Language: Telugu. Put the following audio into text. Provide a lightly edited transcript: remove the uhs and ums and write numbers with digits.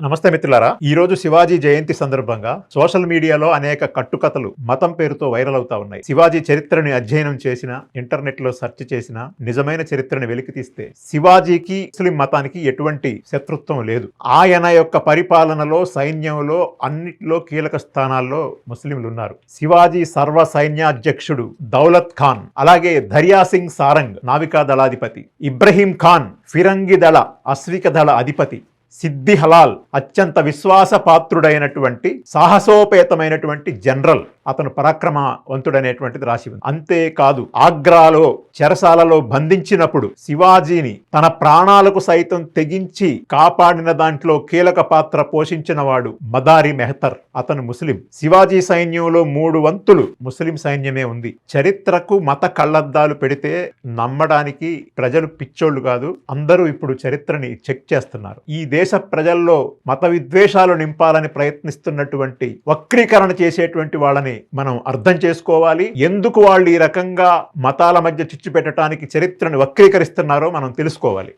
నమస్తే మిత్రులారా, ఈ రోజు శివాజీ జయంతి సందర్భంగా సోషల్ మీడియాలో అనేక కట్టుకథలు మతం పేరుతో వైరల్ అవుతా ఉన్నాయి. శివాజీ చరిత్రని అధ్యయనం చేసిన, ఇంటర్నెట్ లో సెర్చ్ చేసిన నిజమైన చరిత్రని వెలికి తీస్తే శివాజీకి ముస్లిం మతానికి ఎటువంటి శత్రుత్వం లేదు. ఆయన యొక్క పరిపాలనలో, సైన్యంలో అన్నిటిలో కీలక స్థానాల్లో ముస్లింలు ఉన్నారు. శివాజీ సర్వ సైన్యాధ్యక్షుడు దౌలత్ ఖాన్, అలాగే దర్యా సింగ్ సారంగ్ నావికా దళాధిపతి, ఇబ్రహీం ఖాన్ ఫిరంగి దళ అశ్విక దళ అధిపతి, సిద్ధి హలాల్ అత్యంత విశ్వాసపాత్రుడైనటువంటి సాహసోపేతమైనటువంటి జనరల్, అతను పరాక్రమవంతుడనేటువంటిది రాసి ఉంది. అంతేకాదు ఆగ్రాలో చెరసాలలో బంధించినప్పుడు శివాజీని తన ప్రాణాలకు సైతం తెగించి కాపాడిన దాంట్లో కీలక పాత్ర పోషించిన వాడు మదారి మెహతర్, అతను ముస్లిం. శివాజీ సైన్యంలో 3 వంతులు ముస్లిం సైన్యమే ఉంది. చరిత్రకు మత కళ్ళద్దాలు పెడితే నమ్మడానికి ప్రజలు పిచ్చోళ్లు కాదు, అందరూ ఇప్పుడు చరిత్రని చెక్ చేస్తున్నారు. ఈ దేశ ప్రజల్లో మత విద్వేషాలు నింపాలని ప్రయత్నిస్తున్నటువంటి, వక్రీకరణ చేసేటువంటి వాళ్ళని మనం అర్థం చేసుకోవాలి. ఎందుకు వాళ్ళు ఈ రకంగా మతాల మధ్య చిచ్చు పెట్టడానికి చరిత్రను వక్రీకరిస్తున్నారో మనం తెలుసుకోవాలి.